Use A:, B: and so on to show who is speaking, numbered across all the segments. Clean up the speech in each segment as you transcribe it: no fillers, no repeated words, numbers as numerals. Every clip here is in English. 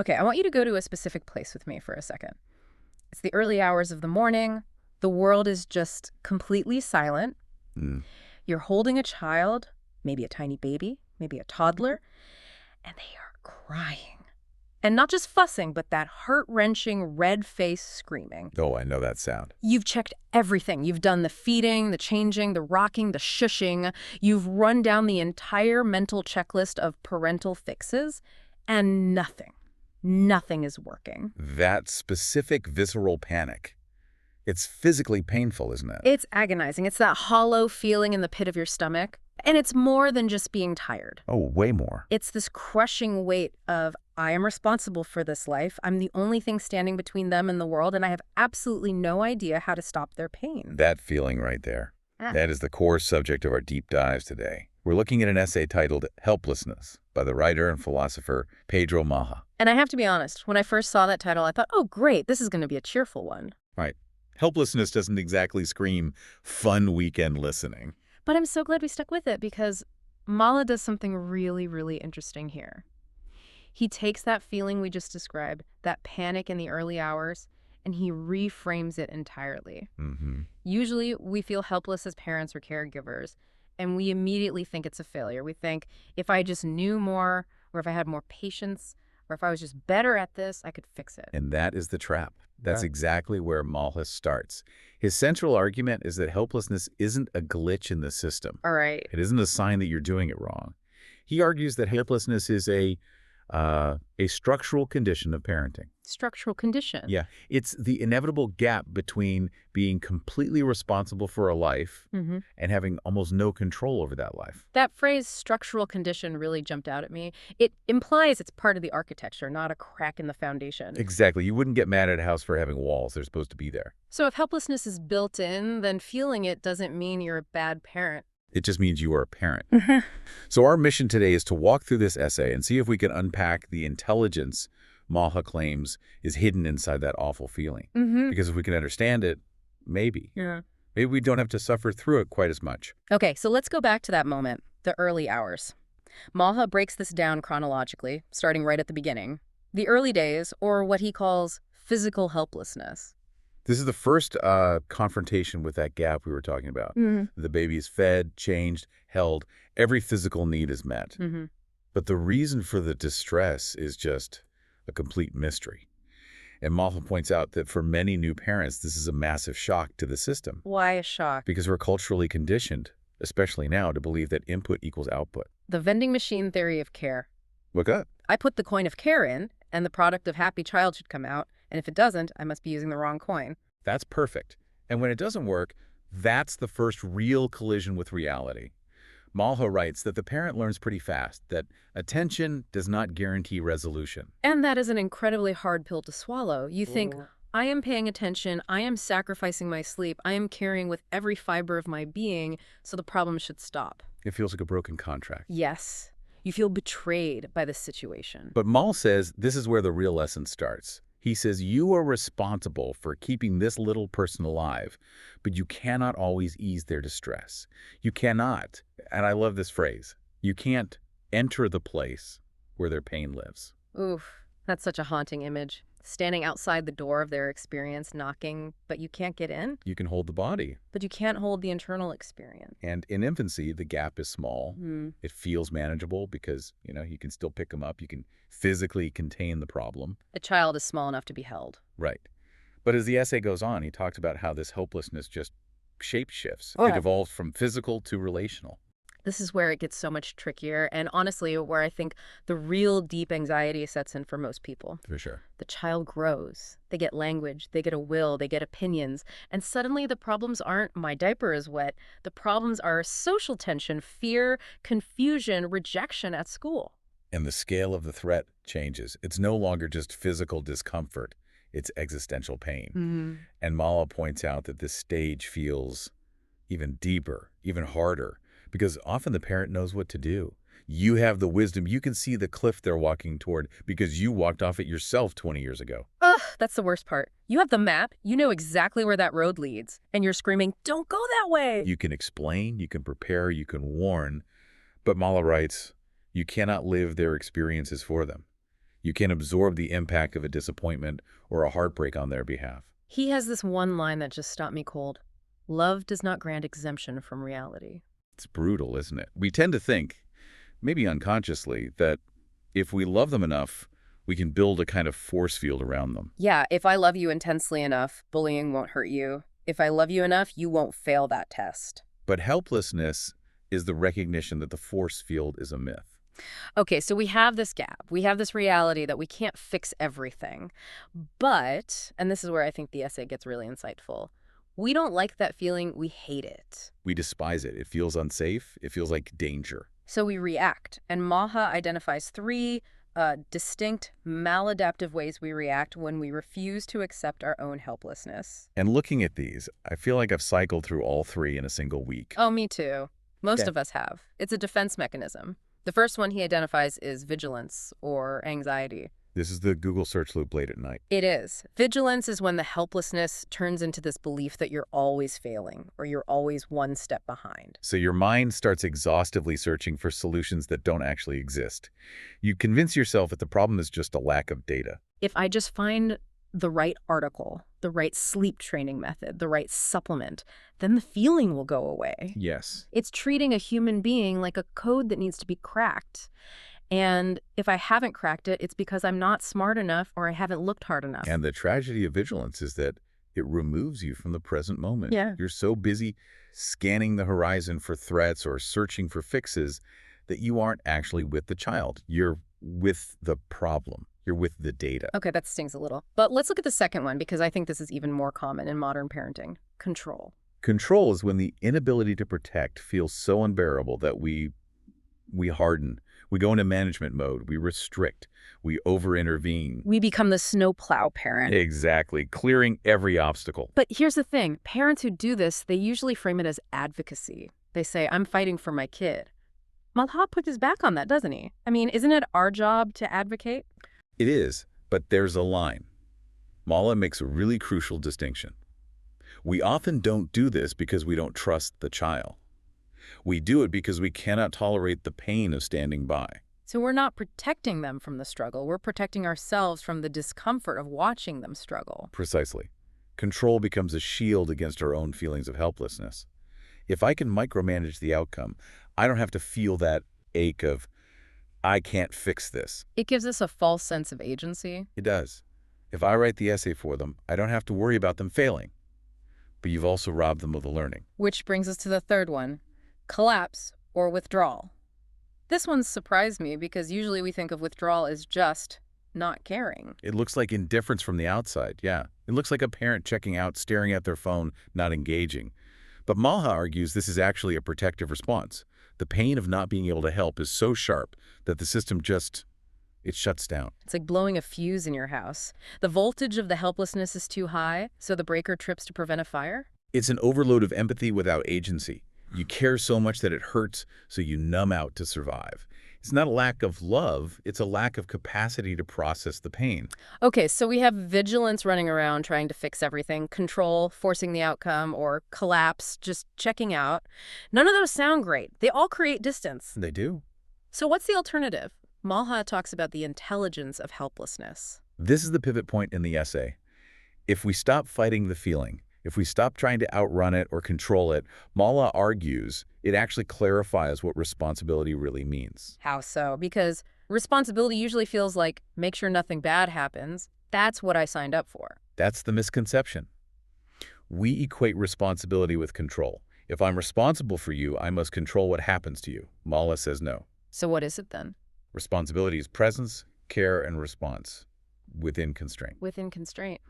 A: Okay, I want you to go to a specific place with me for a second. It's the early hours of the morning. The world is just completely silent.
B: Mm.
A: You're holding a child, maybe a tiny baby, maybe a toddler, and they are crying. And not just fussing, but that heart-wrenching, red-faced screaming.
B: Oh, I know that sound.
A: You've checked everything. You've done the feeding, the changing, the rocking, the shushing. You've run down the entire mental checklist of parental fixes, and nothing is working.
B: That specific visceral panic. It's physically painful, isn't it?
A: It's agonizing. It's that hollow feeling in the pit of your stomach. And it's more than just being tired.
B: Oh, way more.
A: It's this crushing weight of, I am responsible for this life. I'm the only thing standing between them and the world, and I have absolutely no idea how to stop their pain.
B: That feeling right there. That is the core subject of our deep dives today. We're looking at an essay titled Helplessness by the writer and philosopher Pedro Maja.
A: And I have to be honest, when I first saw that title, I thought, oh, great, this is going to be a cheerful one.
B: Right. Helplessness doesn't exactly scream fun weekend listening.
A: But I'm so glad we stuck with it because Mala does something really, really interesting here. He takes that feeling we just described, that panic in the early hours, and he reframes it entirely.
B: Mm-hmm.
A: Usually, we feel helpless as parents or caregivers, and we immediately think it's a failure. We think, if I just knew more, or if I had more patience, or if I was just better at this, I could fix it.
B: And that is the trap. That's exactly where Malthus starts. His central argument is that helplessness isn't a glitch in the system.
A: All right.
B: It isn't a sign that you're doing it wrong. He argues that helplessness is a structural condition of parenting.
A: Structural condition.
B: Yeah. It's the inevitable gap between being completely responsible for a life and having almost no control over that life.
A: That phrase, structural condition, really jumped out at me. It implies it's part of the architecture, not a crack in the foundation.
B: Exactly. You wouldn't get mad at a house for having walls. They're supposed to be there.
A: So if helplessness is built in, then feeling it doesn't mean you're a bad parent.
B: It just means you are a parent. So our mission today is to walk through this essay and see if we can unpack the intelligence Maja claims is hidden inside that awful feeling. Because if we can understand it, maybe we don't have to suffer through it quite as much.
A: Okay, so let's go back to that moment, the early hours. Maja breaks this down chronologically, starting right at the beginning. The early days, or what he calls physical helplessness.
B: This is the first confrontation with that gap we were talking about. The baby is fed, changed, held. Every physical need is met. But the reason for the distress is just a complete mystery. And Maja points out that for many new parents, this is a massive shock to the system.
A: Why a shock?
B: Because we're culturally conditioned, especially now, to believe that input equals output.
A: The vending machine theory of care.
B: Look up.
A: I put the coin of care in, and the product of happy child should come out. And if it doesn't, I must be using the wrong coin.
B: That's perfect. And when it doesn't work, that's the first real collision with reality. Maja writes that the parent learns pretty fast that attention does not guarantee resolution.
A: And that is an incredibly hard pill to swallow. You think, I am paying attention, I am sacrificing my sleep, I am caring with every fiber of my being, so the problem should stop.
B: It feels like a broken contract.
A: Yes. You feel betrayed by this situation.
B: But Maul says this is where the real lesson starts. He says you are responsible for keeping this little person alive, but you cannot always ease their distress. You cannot, and I love this phrase, you can't enter the place where their pain lives.
A: Oof, that's such a haunting image. Standing outside the door of their experience, knocking, but you can't get in?
B: You can hold the body.
A: But you can't hold the internal experience.
B: And in infancy, the gap is small. It feels manageable because, you can still pick them up. You can physically contain the problem.
A: A child is small enough to be held.
B: Right. But as the essay goes on, he talks about how this hopelessness just shape shifts.
A: Oh.
B: It evolves from physical to relational.
A: This is where it gets so much trickier, and honestly, where I think the real deep anxiety sets in for most people.
B: For sure.
A: The child grows. They get language, they get a will, they get opinions, and suddenly the problems aren't my diaper is wet. The problems are social tension, fear, confusion, rejection at school.
B: And the scale of the threat changes. It's no longer just physical discomfort. It's existential pain. And Mala points out that this stage feels even deeper, even harder, because often the parent knows what to do. You have the wisdom. You can see the cliff they're walking toward because you walked off it yourself 20 years ago.
A: Ugh, that's the worst part. You have the map. You know exactly where that road leads. And you're screaming, don't go that way.
B: You can explain, you can prepare, you can warn. But Mala writes, you cannot live their experiences for them. You can't absorb the impact of a disappointment or a heartbreak on their behalf.
A: He has this one line that just stopped me cold. Love does not grant exemption from reality.
B: It's brutal, isn't it? We tend to think, maybe unconsciously, that if we love them enough, we can build a kind of force field around them.
A: Yeah, if I love you intensely enough, bullying won't hurt you. If I love you enough, you won't fail that test.
B: But helplessness is the recognition that the force field is a myth.
A: Okay, so we have this gap. We have this reality that we can't fix everything. But, and this is where I think the essay gets really insightful, we don't like that feeling. We hate it.
B: We despise it. It feels unsafe. It feels like danger.
A: So we react. And Maha identifies three distinct maladaptive ways we react when we refuse to accept our own helplessness.
B: And looking at these, I feel like I've cycled through all three in a single week.
A: Oh, me too. Most
B: Okay.
A: of us have. It's a defense mechanism. The first one he identifies is vigilance or anxiety.
B: This is the Google search loop late at night.
A: It is. Vigilance is when the helplessness turns into this belief that you're always failing or you're always one step behind.
B: So your mind starts exhaustively searching for solutions that don't actually exist. You convince yourself that the problem is just a lack of data.
A: If I just find the right article, the right sleep training method, the right supplement, then the feeling will go away.
B: Yes.
A: It's treating a human being like a code that needs to be cracked. And if I haven't cracked it, it's because I'm not smart enough or I haven't looked hard enough.
B: And the tragedy of vigilance is that it removes you from the present moment.
A: Yeah.
B: You're so busy scanning the horizon for threats or searching for fixes that you aren't actually with the child. You're with the problem. You're with the data.
A: Okay, that stings a little. But let's look at the second one because I think this is even more common in modern parenting. Control.
B: Control is when the inability to protect feels so unbearable that we harden. We go into management mode. We restrict. We over-intervene.
A: We become the snowplow parent.
B: Exactly. Clearing every obstacle.
A: But here's the thing. Parents who do this, they usually frame it as advocacy. They say, I'm fighting for my kid. Malha put his back on that, doesn't he? I mean, isn't it our job to advocate?
B: It is, but there's a line. Mala makes a really crucial distinction. We often don't do this because we don't trust the child. We do it because we cannot tolerate the pain of standing by.
A: So we're not protecting them from the struggle. We're protecting ourselves from the discomfort of watching them struggle.
B: Precisely. Control becomes a shield against our own feelings of helplessness. If I can micromanage the outcome, I don't have to feel that ache of, I can't fix this.
A: It gives us a false sense of agency.
B: It does. If I write the essay for them, I don't have to worry about them failing. But you've also robbed them of the learning.
A: Which brings us to the third one, collapse or withdrawal. This one surprised me because usually we think of withdrawal as just not caring.
B: It looks like indifference from the outside, yeah. It looks like a parent checking out, staring at their phone, not engaging. But Malha argues this is actually a protective response. The pain of not being able to help is so sharp that the system it shuts down.
A: It's like blowing a fuse in your house. The voltage of the helplessness is too high, so the breaker trips to prevent a fire?
B: It's an overload of empathy without agency. You care so much that it hurts, so you numb out to survive. It's not a lack of love, it's a lack of capacity to process the pain.
A: Okay, so we have vigilance running around trying to fix everything, control, forcing the outcome, or collapse, just checking out. None of those sound great. They all create distance.
B: They do.
A: So what's the alternative? Malha talks about the intelligence of helplessness.
B: This is the pivot point in the essay. If we stop fighting the feeling, if we stop trying to outrun it or control it, Malha argues it actually clarifies what responsibility really means.
A: How so? Because responsibility usually feels like, make sure nothing bad happens. That's what I signed up for.
B: That's the misconception. We equate responsibility with control. If I'm responsible for you, I must control what happens to you. Malha says no.
A: So what is it then?
B: Responsibility is presence, care, and response within constraint.
A: Within constraint.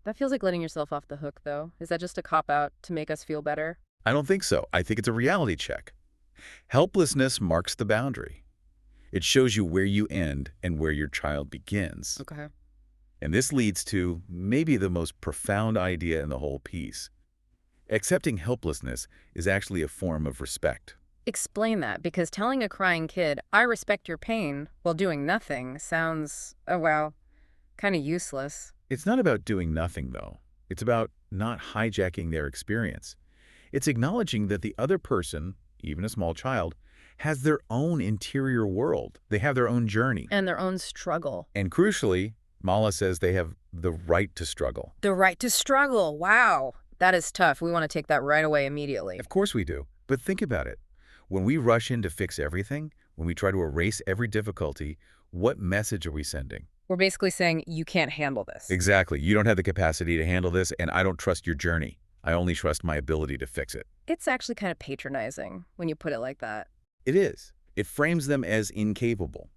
A: That feels like letting yourself off the hook, though. Is that just a cop-out to make us feel better?
B: I don't think so. I think it's a reality check. Helplessness marks the boundary. It shows you where you end and where your child begins.
A: Okay.
B: And this leads to maybe the most profound idea in the whole piece. Accepting helplessness is actually a form of respect.
A: Explain that, because telling a crying kid, I respect your pain, while doing nothing sounds, oh wow, kind of useless.
B: It's not about doing nothing, though. It's about not hijacking their experience. It's acknowledging that the other person, even a small child, has their own interior world. They have their own journey.
A: And their own struggle.
B: And crucially, Mala says they have the right to struggle.
A: The right to struggle. Wow. That is tough. We want to take that right away immediately.
B: Of course we do. But think about it. When we rush in to fix everything, when we try to erase every difficulty, what message are we sending?
A: We're basically saying, you can't handle this.
B: Exactly. You don't have the capacity to handle this, and I don't trust your journey. I only trust my ability to fix it.
A: It's actually kind of patronizing when you put it like that.
B: It is. It frames them as incapable.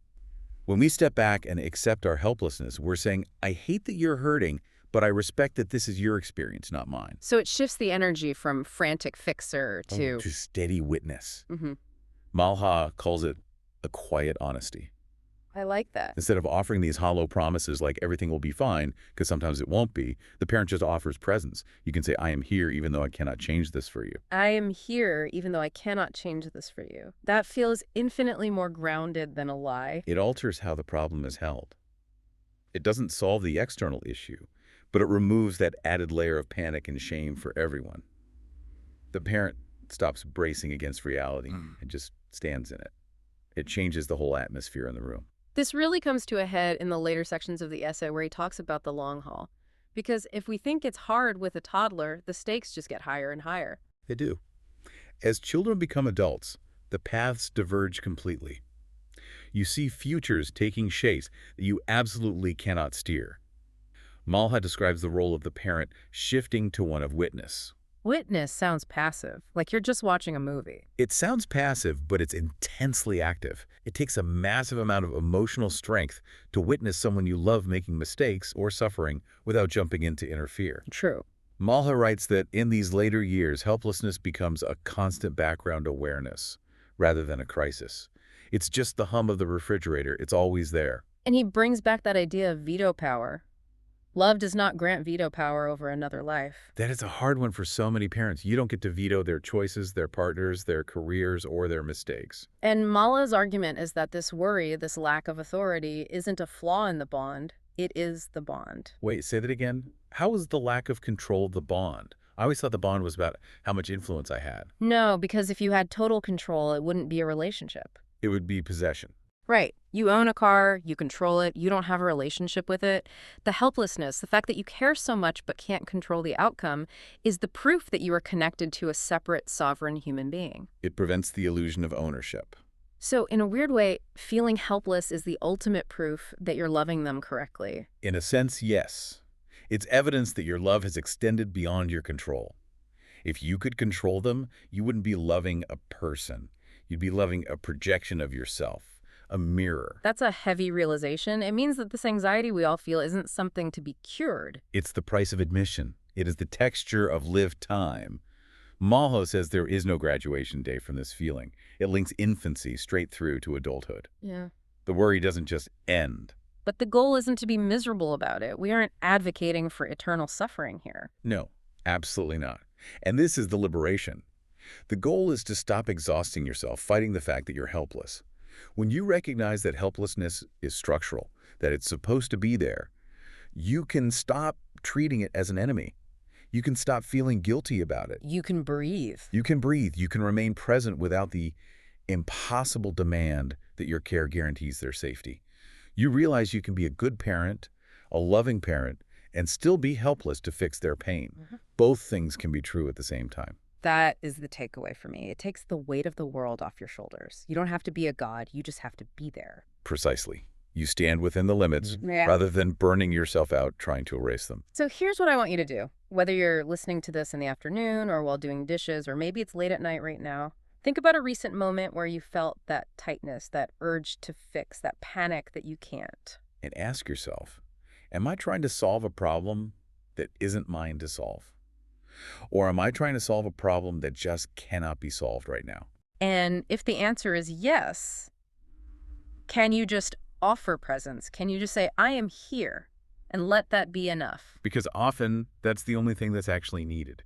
B: When we step back and accept our helplessness, we're saying, I hate that you're hurting, but I respect that this is your experience, not mine.
A: So it shifts the energy from frantic fixer to
B: steady witness.
A: Mm-hmm.
B: Malha calls it a quiet honesty.
A: I like that.
B: Instead of offering these hollow promises like everything will be fine, because sometimes it won't be, the parent just offers presence. You can say, I am here even though I cannot change this for you.
A: I am here even though I cannot change this for you. That feels infinitely more grounded than a lie.
B: It alters how the problem is held. It doesn't solve the external issue, but it removes that added layer of panic and shame for everyone. The parent stops bracing against reality and just stands in it. It changes the whole atmosphere in the room.
A: This really comes to a head in the later sections of the essay where he talks about the long haul. Because if we think it's hard with a toddler, the stakes just get higher and higher.
B: They do. As children become adults, the paths diverge completely. You see futures taking shapes that you absolutely cannot steer. Malha describes the role of the parent shifting to one of witness.
A: Witness sounds passive, like you're just watching a movie.
B: It sounds passive, but it's intensely active. It takes a massive amount of emotional strength to witness someone you love making mistakes or suffering without jumping in to interfere.
A: True.
B: Malha writes that in these later years, helplessness becomes a constant background awareness rather than a crisis. It's just the hum of the refrigerator. It's always there.
A: And he brings back that idea of veto power. Love does not grant veto power over another life.
B: That is a hard one for so many parents. You don't get to veto their choices, their partners, their careers, or their mistakes.
A: And Mala's argument is that this worry, this lack of authority, isn't a flaw in the bond. It is the bond.
B: Wait, say that again? How is the lack of control the bond? I always thought the bond was about how much influence I had.
A: No, because if you had total control, it wouldn't be a relationship.
B: It would be possession.
A: Right. You own a car, you control it, you don't have a relationship with it. The helplessness, the fact that you care so much but can't control the outcome, is the proof that you are connected to a separate, sovereign human being.
B: It prevents the illusion of ownership.
A: So, in a weird way, feeling helpless is the ultimate proof that you're loving them correctly.
B: In a sense, yes. It's evidence that your love has extended beyond your control. If you could control them, you wouldn't be loving a person. You'd be loving a projection of yourself. A mirror.
A: That's a heavy realization. It means that this anxiety we all feel isn't something to be cured.
B: It's the price of admission. It is the texture of lived time. Malha says there is no graduation day from this feeling. It links infancy straight through to adulthood.
A: Yeah.
B: The worry doesn't just end.
A: But the goal isn't to be miserable about it. We aren't advocating for eternal suffering here.
B: No, absolutely not. And this is the liberation. The goal is to stop exhausting yourself fighting the fact that you're helpless. When you recognize that helplessness is structural, that it's supposed to be there, you can stop treating it as an enemy. You can stop feeling guilty about it.
A: You can breathe.
B: You can breathe. You can remain present without the impossible demand that your care guarantees their safety. You realize you can be a good parent, a loving parent, and still be helpless to fix their pain. Both things can be true at the same time.
A: That is the takeaway for me. It takes the weight of the world off your shoulders. You don't have to be a god. You just have to be there.
B: Precisely. You stand within the limits rather than burning yourself out trying to erase them.
A: So here's what I want you to do. Whether you're listening to this in the afternoon or while doing dishes, or maybe it's late at night right now, think about a recent moment where you felt that tightness, that urge to fix, that panic that you can't.
B: And ask yourself, am I trying to solve a problem that isn't mine to solve? Or am I trying to solve a problem that just cannot be solved right now?
A: And if the answer is yes, can you just offer presence? Can you just say, I am here, and let that be enough?
B: Because often, that's the only thing that's actually needed.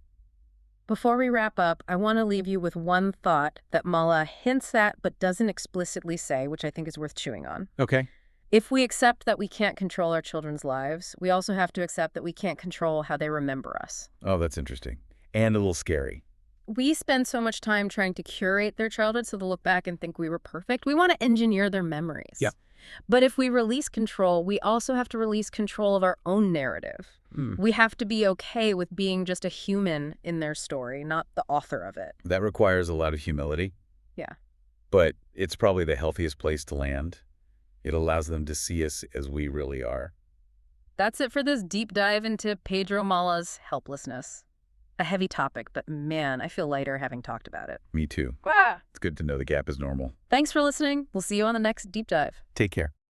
A: Before we wrap up, I want to leave you with one thought that Mala hints at but doesn't explicitly say, which I think is worth chewing on.
B: Okay.
A: If we accept that we can't control our children's lives, we also have to accept that we can't control how they remember us.
B: Oh, that's interesting. And a little scary.
A: We spend so much time trying to curate their childhood so they'll look back and think we were perfect. We want to engineer their memories.
B: Yeah.
A: But if we release control, we also have to release control of our own narrative. We have to be okay with being just a human in their story, not the author of it.
B: That requires a lot of humility.
A: Yeah.
B: But it's probably the healthiest place to land. It allows them to see us as we really are.
A: That's it for this deep dive into Pedro Mala's helplessness. A heavy topic, but man, I feel lighter having talked about it.
B: Me too.
A: Ah.
B: It's good to know the gap is normal.
A: Thanks for listening. We'll see you on the next deep dive.
B: Take care.